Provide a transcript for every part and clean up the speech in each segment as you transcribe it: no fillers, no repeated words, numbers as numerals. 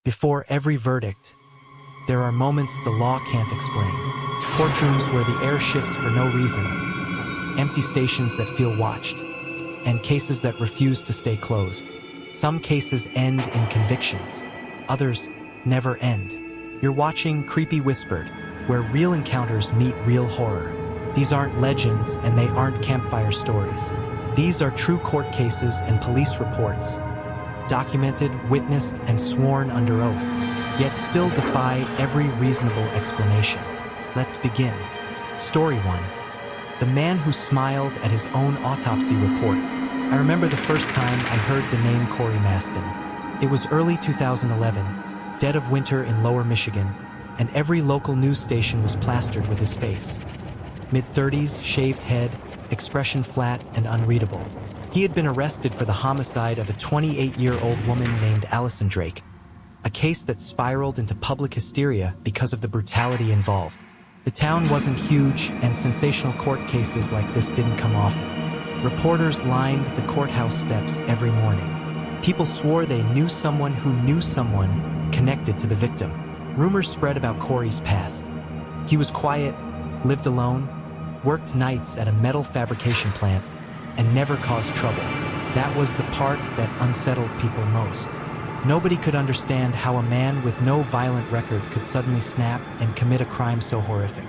Before every verdict, there are moments the law can't explain. Courtrooms where the air shifts for no reason, empty stations that feel watched, and cases that refuse to stay closed. Some cases end in convictions, others never end. You're watching Creepy Whispered, where real encounters meet real horror. These aren't legends and they aren't campfire stories. These are true court cases and police reports, documented, witnessed, and sworn under oath, yet still defy every reasonable explanation. Let's begin. Story 1. The man who smiled at his own autopsy report. I remember the first time I heard the name Corey Maston. It was early 2011, dead of winter in Lower Michigan, and every local news station was plastered with his face. Mid-30s, shaved head, expression flat and unreadable. He had been arrested for the homicide of a 28-year-old woman named Allison Drake, a case that spiraled into public hysteria because of the brutality involved. The town wasn't huge, and sensational court cases like this didn't come often. Reporters lined the courthouse steps every morning. People swore they knew someone who knew someone connected to the victim. Rumors spread about Corey's past. He was quiet, lived alone, worked nights at a metal fabrication plant, and never caused trouble. That was the part that unsettled people most. Nobody could understand how a man with no violent record could suddenly snap and commit a crime so horrific.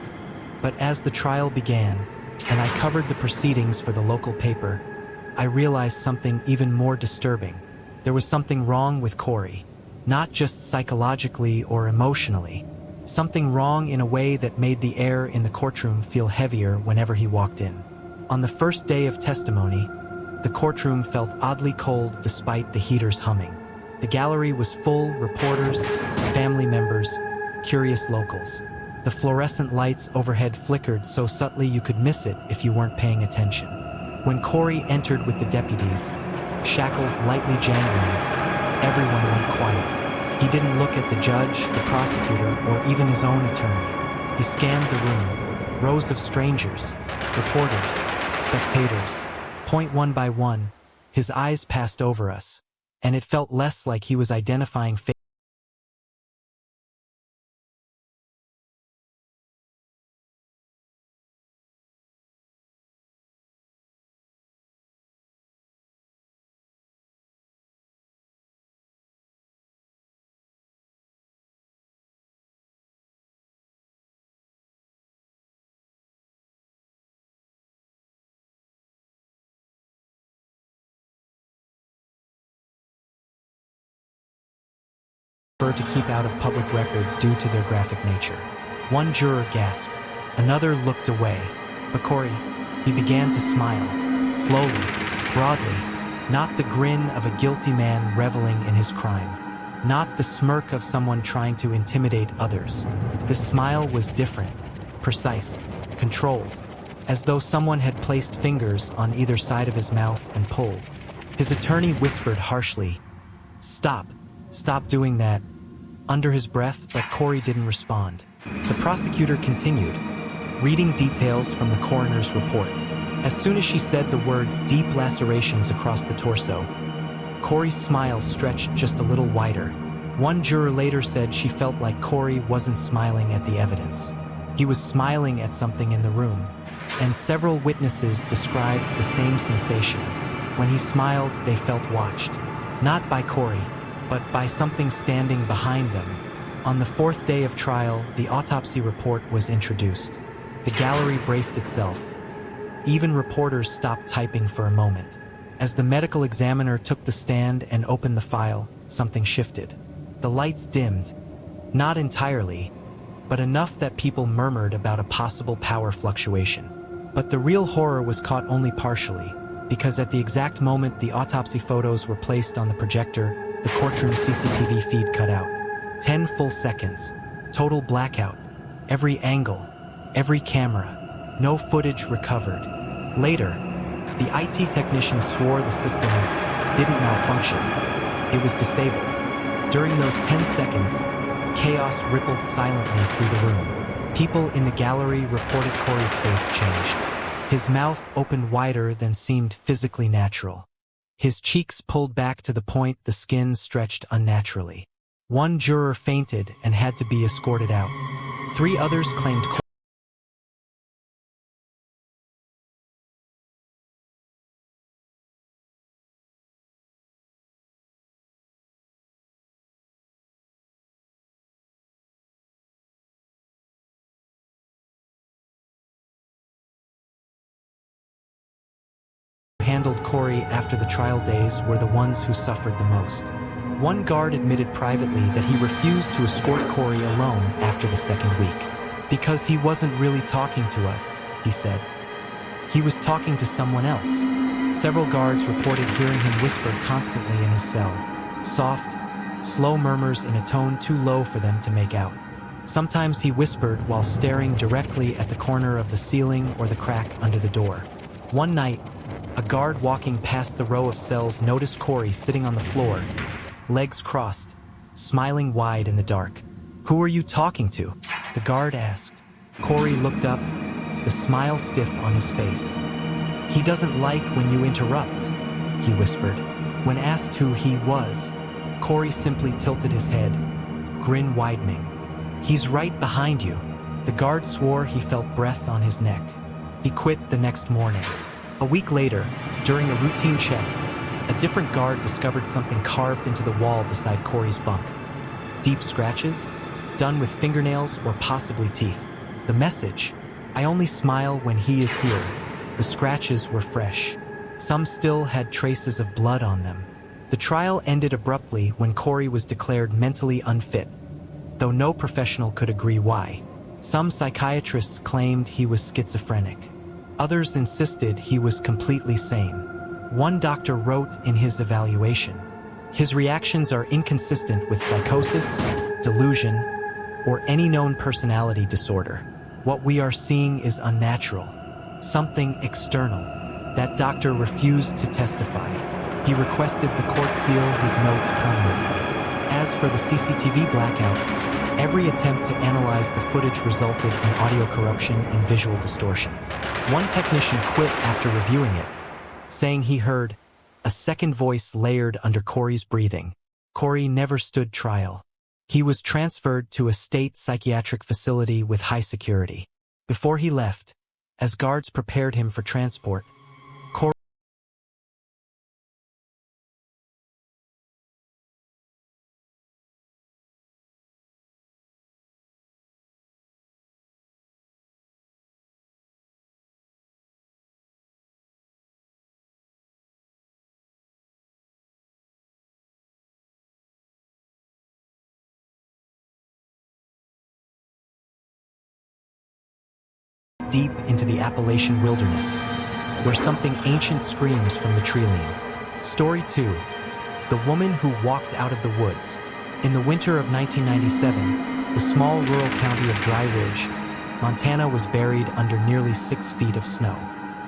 But as the trial began, and I covered the proceedings for the local paper, I realized something even more disturbing. There was something wrong with Corey, not just psychologically or emotionally. Something wrong in a way that made the air in the courtroom feel heavier whenever he walked in. On the first day of testimony, the courtroom felt oddly cold despite the heaters humming. The gallery was full, reporters, family members, curious locals. The fluorescent lights overhead flickered so subtly you could miss it if you weren't paying attention. When Corey entered with the deputies, shackles lightly jangling, everyone went quiet. He didn't look at the judge, the prosecutor, or even his own attorney. He scanned the room, rows of strangers, reporters, spectators. Point one by one, his eyes passed over us, and it felt less like he was identifying faces. To keep out of public record due to their graphic nature. One juror gasped, another looked away, but Corey, he began to smile, slowly, broadly, not the grin of a guilty man reveling in his crime, not the smirk of someone trying to intimidate others. The smile was different, precise, controlled, as though someone had placed fingers on either side of his mouth and pulled. His attorney whispered harshly, "Stop, stop doing that," under his breath, but Corey didn't respond. The prosecutor continued, reading details from the coroner's report. As soon as she said the words "deep lacerations across the torso," Corey's smile stretched just a little wider. One juror later said she felt like Corey wasn't smiling at the evidence. He was smiling at something in the room, and several witnesses described the same sensation. When he smiled, they felt watched. Not by Corey, but by something standing behind them. On the fourth day of trial, the autopsy report was introduced. The gallery braced itself. Even reporters stopped typing for a moment. As the medical examiner took the stand and opened the file, something shifted. The lights dimmed. Not entirely, but enough that people murmured about a possible power fluctuation. But the real horror was caught only partially, because at the exact moment the autopsy photos were placed on the projector, the courtroom CCTV feed cut out. 10 full seconds. Total blackout. Every angle. Every camera. No footage recovered. Later, the IT technician swore the system didn't malfunction. It was disabled. During those 10 seconds, chaos rippled silently through the room. People in the gallery reported Corey's face changed. His mouth opened wider than seemed physically natural. His cheeks pulled back to the point the skin stretched unnaturally. One juror fainted and had to be escorted out. 3 others claimed handled Corey after the trial days were the ones who suffered the most. One guard admitted privately that he refused to escort Corey alone after the second week. Because he wasn't really talking to us, he said. He was talking to someone else. Several guards reported hearing him whisper constantly in his cell. Soft, slow murmurs in a tone too low for them to make out. Sometimes he whispered while staring directly at the corner of the ceiling or the crack under the door. One night, a guard walking past the row of cells noticed Corey sitting on the floor, legs crossed, smiling wide in the dark. "Who are you talking to?" the guard asked. Corey looked up, the smile stiff on his face. "He doesn't like when you interrupt," he whispered. When asked who he was, Corey simply tilted his head, grin widening. "He's right behind you." The guard swore he felt breath on his neck. He quit the next morning. A week later, during a routine check, a different guard discovered something carved into the wall beside Corey's bunk. Deep scratches, done with fingernails or possibly teeth. The message, "I only smile when he is here." The scratches were fresh. Some still had traces of blood on them. The trial ended abruptly when Corey was declared mentally unfit, though no professional could agree why. Some psychiatrists claimed he was schizophrenic. Others insisted he was completely sane. One doctor wrote in his evaluation, "His reactions are inconsistent with psychosis, delusion, or any known personality disorder. What we are seeing is unnatural, something external." That doctor refused to testify. He requested the court seal his notes permanently. As for the CCTV blackout, every attempt to analyze the footage resulted in audio corruption and visual distortion. One technician quit after reviewing it, saying he heard a second voice layered under Corey's breathing. Corey never stood trial. He was transferred to a state psychiatric facility with high security. Before he left, as guards prepared him for transport, Corey deep into the Appalachian wilderness, where something ancient screams from the tree-line. Story 2. The Woman Who Walked Out of the Woods. In the winter of 1997, the small rural county of Dry Ridge, Montana was buried under nearly 6 feet of snow.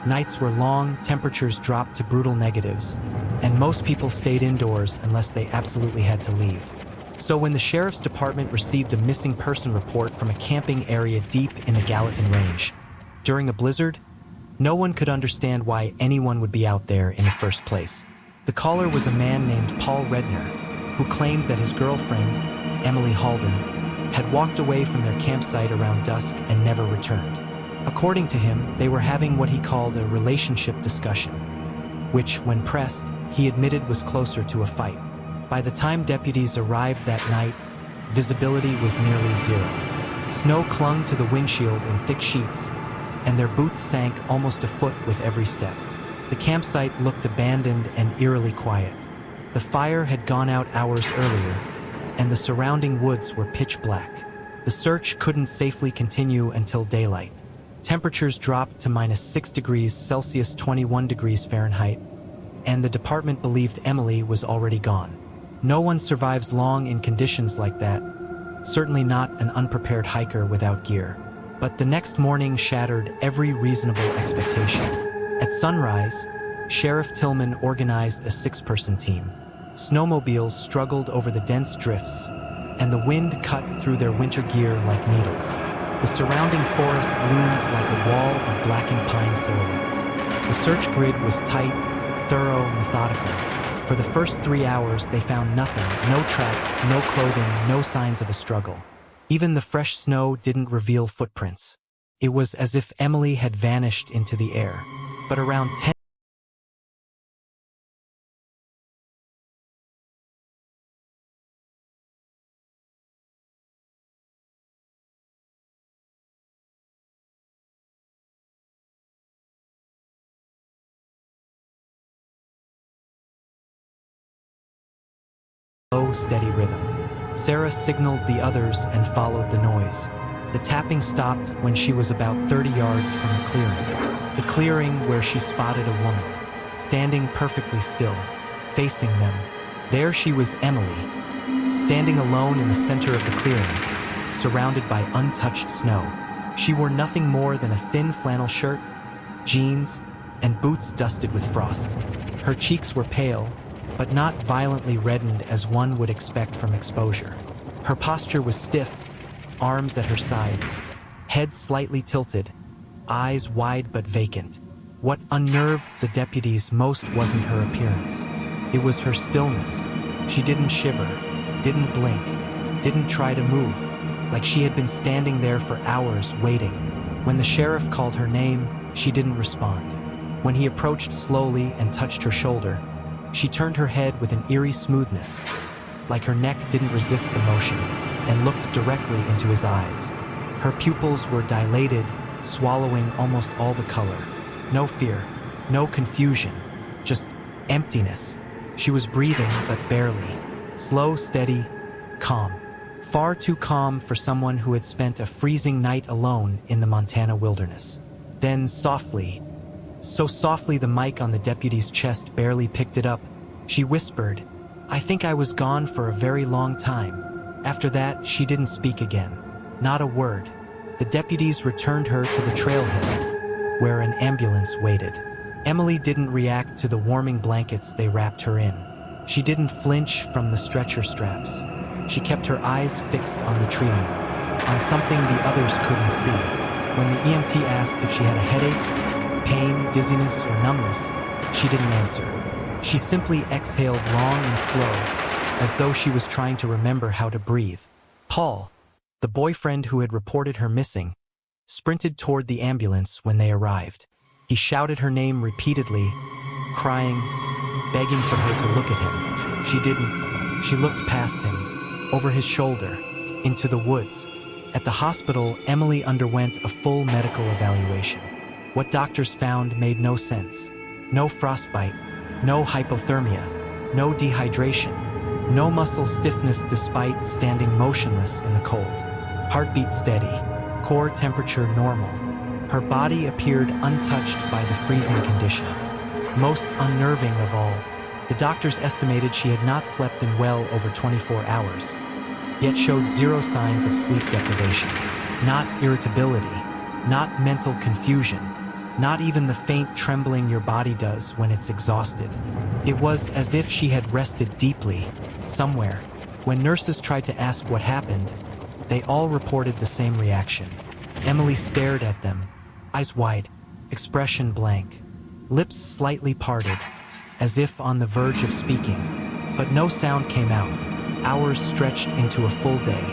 Nights were long, temperatures dropped to brutal negatives, and most people stayed indoors unless they absolutely had to leave. So when the sheriff's department received a missing person report from a camping area deep in the Gallatin Range, during a blizzard, no one could understand why anyone would be out there in the first place. The caller was a man named Paul Redner, who claimed that his girlfriend, Emily Halden, had walked away from their campsite around dusk and never returned. According to him, they were having what he called a relationship discussion, which, when pressed, he admitted was closer to a fight. By the time deputies arrived that night, visibility was nearly zero. Snow clung to the windshield in thick sheets, and their boots sank almost a foot with every step. The campsite looked abandoned and eerily quiet. The fire had gone out hours earlier, and the surrounding woods were pitch black. The search couldn't safely continue until daylight. Temperatures dropped to -6 degrees Celsius, 21 degrees Fahrenheit, and the department believed Emily was already gone. No one survives long in conditions like that, certainly not an unprepared hiker without gear. But the next morning shattered every reasonable expectation. At sunrise, Sheriff Tillman organized a 6-person team. Snowmobiles struggled over the dense drifts, and the wind cut through their winter gear like needles. The surrounding forest loomed like a wall of blackened pine silhouettes. The search grid was tight, thorough, methodical, For the first 3 hours, they found nothing, no tracks, no clothing, no signs of a struggle. Even the fresh snow didn't reveal footprints. It was as if Emily had vanished into the air. But around 10 slow, steady rhythm. Sarah signaled the others and followed the noise. The tapping stopped when she was about 30 yards from the clearing. The clearing where she spotted a woman, standing perfectly still, facing them. There she was, Emily, standing alone in the center of the clearing, surrounded by untouched snow. She wore nothing more than a thin flannel shirt, jeans, and boots dusted with frost. Her cheeks were pale, but not violently reddened as one would expect from exposure. Her posture was stiff, arms at her sides, head slightly tilted, eyes wide but vacant. What unnerved the deputies most wasn't her appearance. It was her stillness. She didn't shiver, didn't blink, didn't try to move, like she had been standing there for hours waiting. When the sheriff called her name, she didn't respond. When he approached slowly and touched her shoulder, she turned her head with an eerie smoothness, like her neck didn't resist the motion, and looked directly into his eyes. Her pupils were dilated, swallowing almost all the color. No fear, no confusion, just emptiness. She was breathing, but barely. Slow, steady, calm. Far too calm for someone who had spent a freezing night alone in the Montana wilderness. Then softly, so softly the mic on the deputy's chest barely picked it up, she whispered, "I think I was gone for a very long time." After that, she didn't speak again. Not a word. The deputies returned her to the trailhead, where an ambulance waited. Emily didn't react to the warming blankets they wrapped her in. She didn't flinch from the stretcher straps. She kept her eyes fixed on the tree line, on something the others couldn't see. When the EMT asked if she had a headache, pain, dizziness, or numbness, she didn't answer. She simply exhaled long and slow, as though she was trying to remember how to breathe. Paul, the boyfriend who had reported her missing, sprinted toward the ambulance when they arrived. He shouted her name repeatedly, crying, begging for her to look at him. She didn't. She looked past him, over his shoulder, into the woods. At the hospital, Emily underwent a full medical evaluation. What doctors found made no sense. No frostbite, no hypothermia, no dehydration, no muscle stiffness despite standing motionless in the cold. Heartbeat steady, core temperature normal. Her body appeared untouched by the freezing conditions. Most unnerving of all, the doctors estimated she had not slept in well over 24 hours, yet showed zero signs of sleep deprivation. Not irritability, not mental confusion, not even the faint trembling your body does when it's exhausted. It was as if she had rested deeply, somewhere. When nurses tried to ask what happened, they all reported the same reaction. Emily stared at them, eyes wide, expression blank, lips slightly parted, as if on the verge of speaking, but no sound came out. Hours stretched into a full day.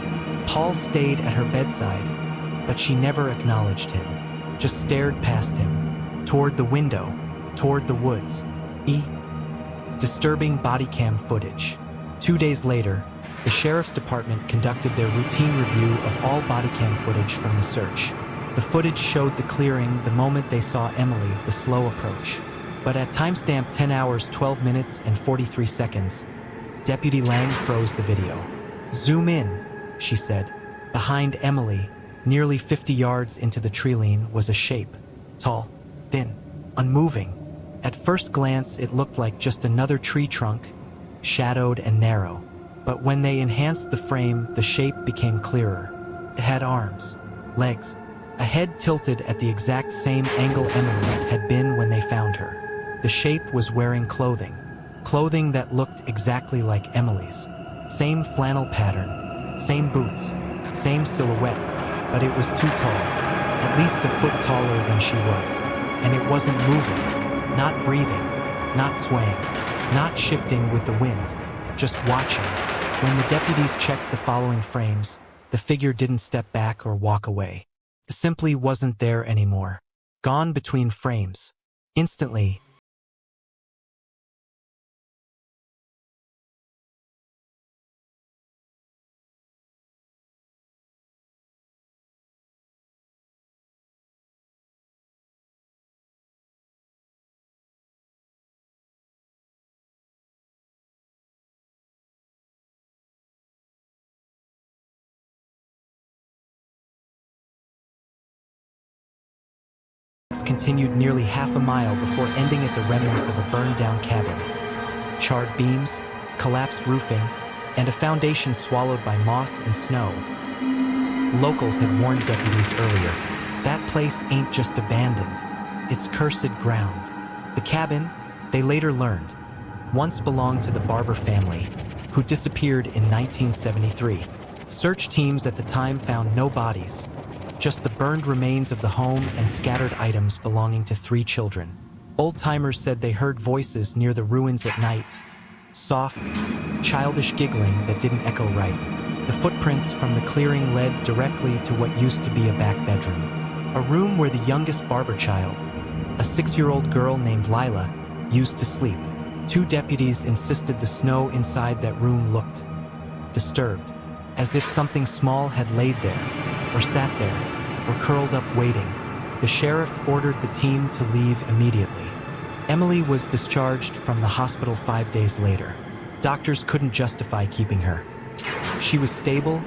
Paul stayed at her bedside, but she never acknowledged him, just stared past him, toward the window, toward the woods. Disturbing body cam footage. 2 days later, the sheriff's department conducted their routine review of all body cam footage from the search. The footage showed the clearing the moment they saw Emily, the slow approach. But at timestamp 10 hours, 12 minutes, and 43 seconds, Deputy Lang froze the video. "Zoom in," she said. Behind Emily, nearly 50 yards into the tree line, was a shape. Tall, thin, unmoving. At first glance, it looked like just another tree trunk, shadowed and narrow. But when they enhanced the frame, the shape became clearer. It had arms, legs, a head tilted at the exact same angle Emily's had been when they found her. The shape was wearing clothing that looked exactly like Emily's. Same flannel pattern, same boots, same silhouette, but it was too tall, at least a foot taller than she was. And it wasn't moving, not breathing, not swaying. not shifting with the wind, just watching. When the deputies checked the following frames, the figure didn't step back or walk away. It simply wasn't there anymore. Gone between frames. Instantly, continued nearly half a mile before ending at the remnants of a burned-down cabin. Charred beams, collapsed roofing, and a foundation swallowed by moss and snow. Locals had warned deputies earlier. That place ain't just abandoned, it's cursed ground. The cabin, they later learned, once belonged to the Barber family, who disappeared in 1973. Search teams at the time found no bodies, just the burned remains of the home and scattered items belonging to 3 children. Old-timers said they heard voices near the ruins at night, soft, childish giggling that didn't echo right. The footprints from the clearing led directly to what used to be a back bedroom, a room where the youngest Barber child, a 6-year-old girl named Lila, used to sleep. 2 deputies insisted the snow inside that room looked disturbed, as if something small had laid there, or sat there, or curled up waiting. The sheriff ordered the team to leave immediately. Emily was discharged from the hospital 5 days later. Doctors couldn't justify keeping her. She was stable,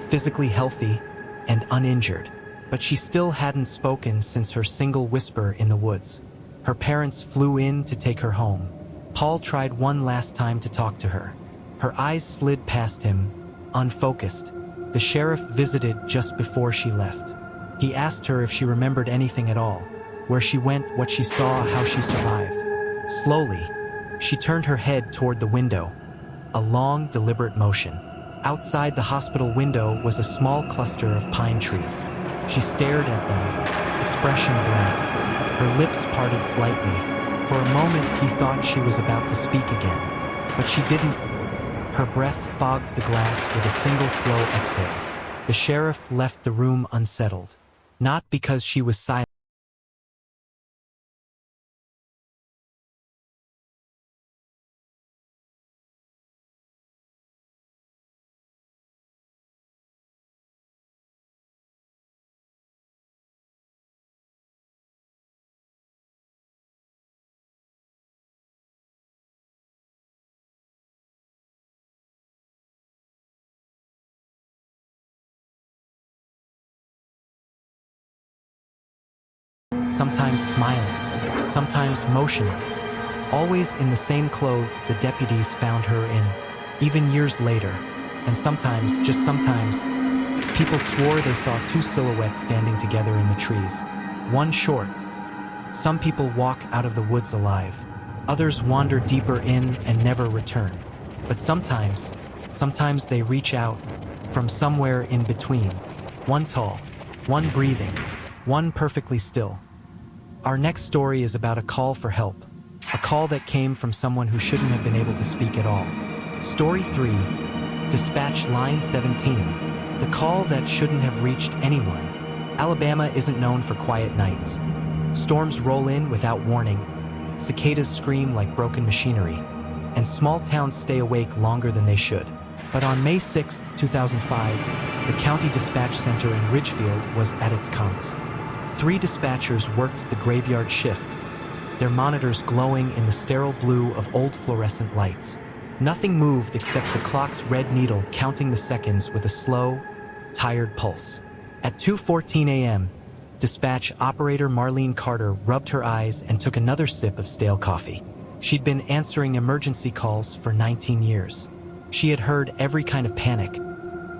physically healthy, and uninjured, but she still hadn't spoken since her single whisper in the woods. Her parents flew in to take her home. Paul tried one last time to talk to her. Her eyes slid past him, unfocused. The sheriff visited just before she left. He asked her if she remembered anything at all, where she went, what she saw, how she survived. Slowly, she turned her head toward the window, a long, deliberate motion. Outside the hospital window was a small cluster of pine trees. She stared at them, expression blank, her lips parted slightly. For a moment, he thought she was about to speak again, but she didn't. Her breath fogged the glass with a single slow exhale. The sheriff left the room unsettled, not because she was silent. Sometimes smiling, sometimes motionless. Always in the same clothes the deputies found her in, even years later. And sometimes, just sometimes, people swore they saw 2 silhouettes standing together in the trees, one short. Some people walk out of the woods alive. Others wander deeper in and never return. But sometimes they reach out from somewhere in between. One tall, one breathing, one perfectly still. Our next story is about a call for help, a call that came from someone who shouldn't have been able to speak at all. Story 3, Dispatch Line 17, the call that shouldn't have reached anyone. Alabama isn't known for quiet nights. Storms roll in without warning, cicadas scream like broken machinery, and small towns stay awake longer than they should. But on May 6, 2005, the County Dispatch Center in Ridgefield was at its calmest. 3 dispatchers worked the graveyard shift, their monitors glowing in the sterile blue of old fluorescent lights. Nothing moved except the clock's red needle counting the seconds with a slow, tired pulse. At 2:14 a.m., dispatch operator Marlene Carter rubbed her eyes and took another sip of stale coffee. She'd been answering emergency calls for 19 years. She had heard every kind of panic: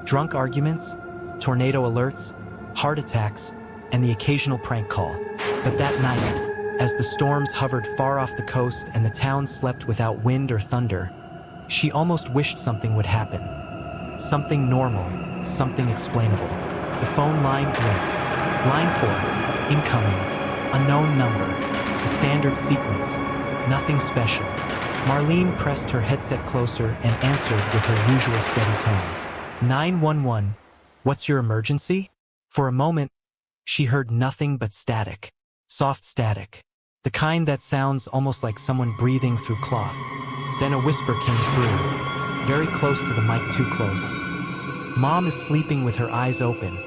drunk arguments, tornado alerts, heart attacks, and the occasional prank call. But that night, as the storms hovered far off the coast and the town slept without wind or thunder, she almost wished something would happen. Something normal, something explainable. The phone line blinked. Line 4, incoming, unknown number, a standard sequence, nothing special. Marlene pressed her headset closer and answered with her usual steady tone. 911, what's your emergency? For a moment, she heard nothing but static. Soft static. The kind that sounds almost like someone breathing through cloth. Then a whisper came through, very close to the mic, too close. Mom is sleeping with her eyes open.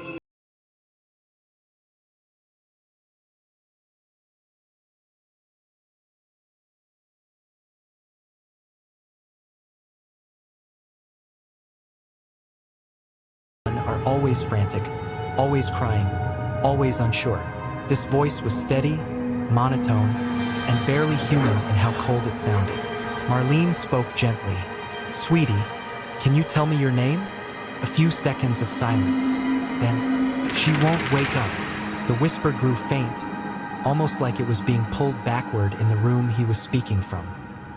Are always frantic, always crying, always unsure. This voice was steady, monotone, and barely human in how cold it sounded. Marlene spoke gently. Sweetie, can you tell me your name? A few seconds of silence. Then, she won't wake up. The whisper grew faint, almost like it was being pulled backward in the room he was speaking from.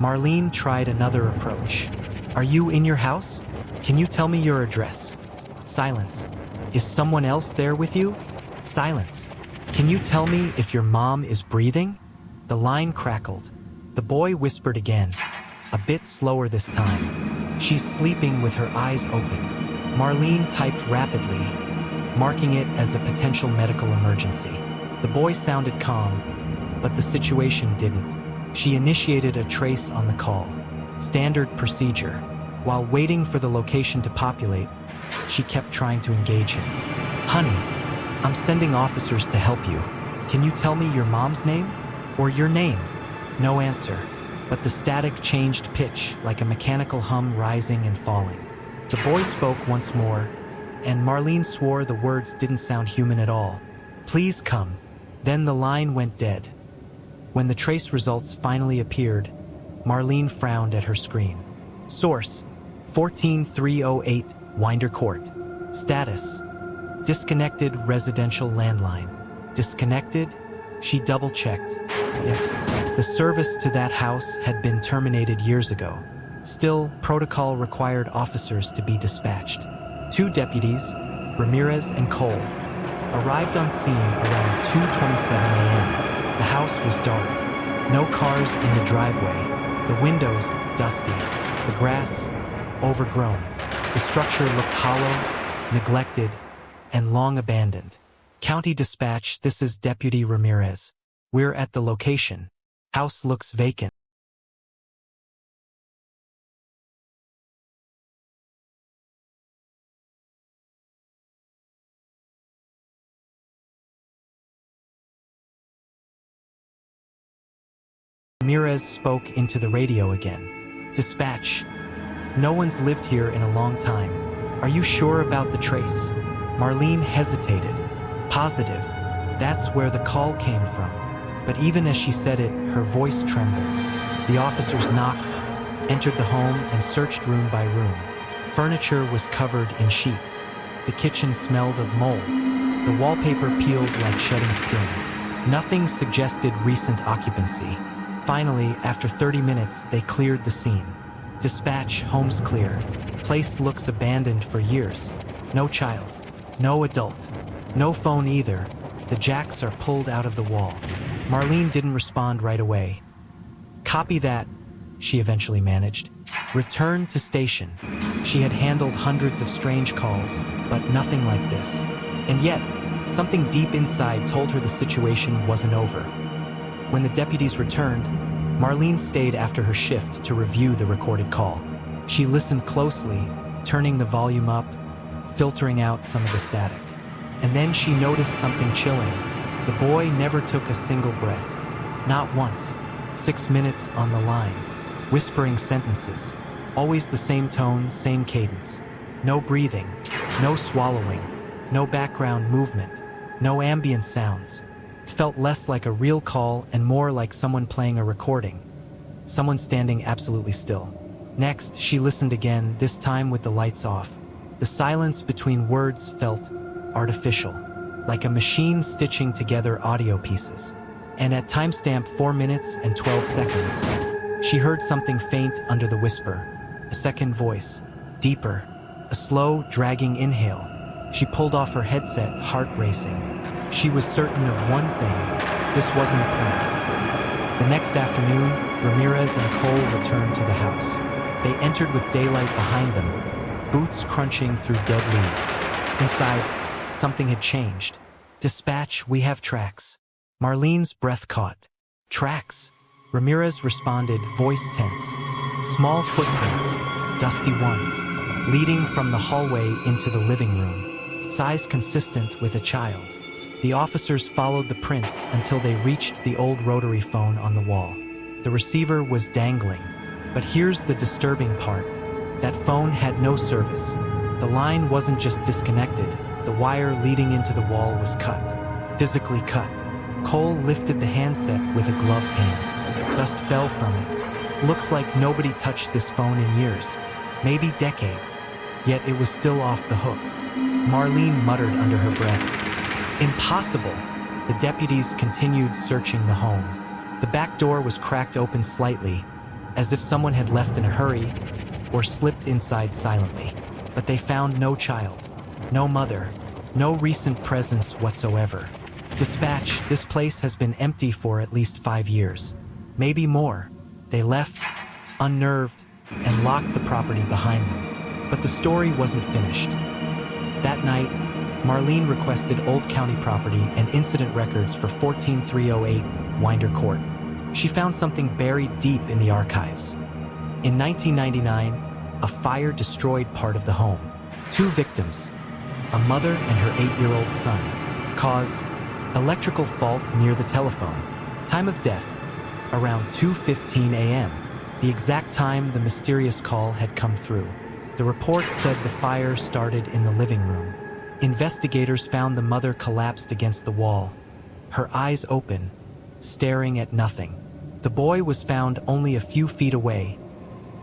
Marlene tried another approach. Are you in your house? Can you tell me your address? Silence. Is someone else there with you? Silence. Can you tell me if your mom is breathing? The line crackled. The boy whispered again, a bit slower this time. She's sleeping with her eyes open. Marlene typed rapidly, marking it as a potential medical emergency. The boy sounded calm, but the situation didn't. She initiated a trace on the call. Standard procedure. While waiting for the location to populate, she kept trying to engage him. Honey, I'm sending officers to help you. Can you tell me your mom's name? Or your name? No answer, but the static changed pitch like a mechanical hum rising and falling. The boy spoke once more, and Marlene swore the words didn't sound human at all. Please come. Then the line went dead. When the trace results finally appeared, Marlene frowned at her screen. Source: 14308 Winder Court. Status: disconnected residential landline. Disconnected? She double-checked. Yes, the service to that house had been terminated years ago. Still, protocol required officers to be dispatched. 2 deputies, Ramirez and Cole, arrived on scene around 2:27 a.m. The house was dark. No cars in the driveway. The windows dusty. The grass overgrown. The structure looked hollow, neglected, and long abandoned. County Dispatch, this is Deputy Ramirez. We're at the location. House looks vacant. Ramirez spoke into the radio again. Dispatch. No one's lived here in a long time. Are you sure about the trace? Marlene hesitated. Positive. That's where the call came from. But even as she said it, her voice trembled. The officers knocked, entered the home, and searched room by room. Furniture was covered in sheets. The kitchen smelled of mold. The wallpaper peeled like shedding skin. Nothing suggested recent occupancy. Finally, after 30 minutes, they cleared the scene. Dispatch, home's clear. Place looks abandoned for years. No child. No adult. No phone either. The jacks are pulled out of the wall. Marlene didn't respond right away. Copy that, she eventually managed. Return to station. She had handled hundreds of strange calls, but nothing like this. And yet, something deep inside told her the situation wasn't over. When the deputies returned, Marlene stayed after her shift to review the recorded call. She listened closely, turning the volume up, filtering out some of the static. And then she noticed something chilling. The boy never took a single breath. Not once. 6 minutes on the line. Whispering sentences. Always the same tone, same cadence. No breathing. No swallowing. No background movement. No ambient sounds. It felt less like a real call and more like someone playing a recording. Someone standing absolutely still. Next, she listened again, this time with the lights off. The silence between words felt artificial, like a machine stitching together audio pieces. And at timestamp 4 minutes and 12 seconds, she heard something faint under the whisper. A second voice, deeper, a slow, dragging inhale. She pulled off her headset, heart racing. She was certain of one thing: this wasn't a prank. The next afternoon, Ramirez and Cole returned to the house. They entered with daylight behind them, boots crunching through dead leaves. Inside, something had changed. "Dispatch, we have tracks." Marlene's breath caught. "Tracks?" Ramirez responded, voice tense. "Small footprints, dusty ones, leading from the hallway into the living room, size consistent with a child." The officers followed the prints until they reached the old rotary phone on the wall. The receiver was dangling. But here's the disturbing part. That phone had no service. The line wasn't just disconnected, the wire leading into the wall was cut. Physically cut. Cole lifted the handset with a gloved hand. Dust fell from it. Looks like nobody touched this phone in years, maybe decades. Yet it was still off the hook. Marlene muttered under her breath. "Impossible." The deputies continued searching the home. The back door was cracked open slightly, as if someone had left in a hurry or slipped inside silently. But they found no child, no mother, no recent presence whatsoever. "Dispatch, this place has been empty for at least 5 years. Maybe more." They left, unnerved, and locked the property behind them. But the story wasn't finished. That night, Marlene requested Old County property and incident records for 14308 Winder Court. She found something buried deep in the archives. In 1999, a fire destroyed part of the home. 2 victims, a mother and her 8-year-old son. Cause: electrical fault near the telephone. Time of death: around 2:15 a.m., the exact time the mysterious call had come through. The report said the fire started in the living room. Investigators found the mother collapsed against the wall, her eyes open, staring at nothing. The boy was found only a few feet away,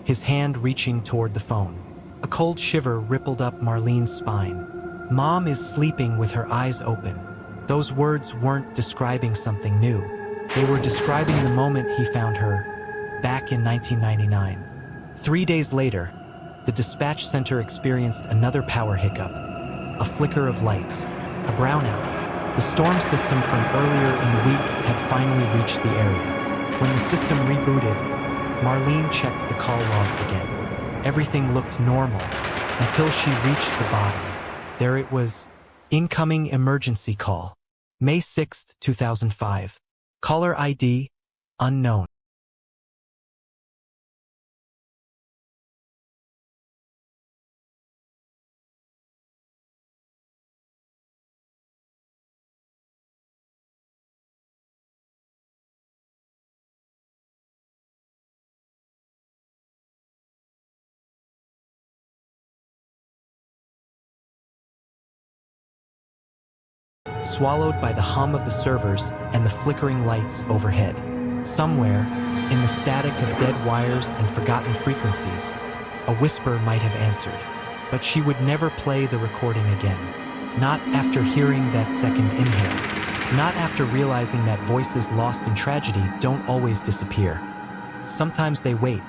his hand reaching toward the phone. A cold shiver rippled up Marlene's spine. "Mom is sleeping with her eyes open." Those words weren't describing something new. They were describing the moment he found her, back in 1999. 3 days later, the dispatch center experienced another power hiccup. A flicker of lights, a brownout. The storm system from earlier in the week had finally reached the area. When the system rebooted, Marlene checked the call logs again. Everything looked normal until she reached the bottom. There it was: incoming emergency call. May 6, 2005. Caller ID: unknown. Swallowed by the hum of the servers and the flickering lights overhead. Somewhere, in the static of dead wires and forgotten frequencies, a whisper might have answered. But she would never play the recording again. Not after hearing that second inhale. Not after realizing that voices lost in tragedy don't always disappear. Sometimes they wait,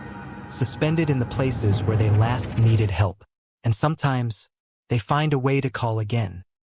suspended in the places where they last needed help. And sometimes, they find a way to call again.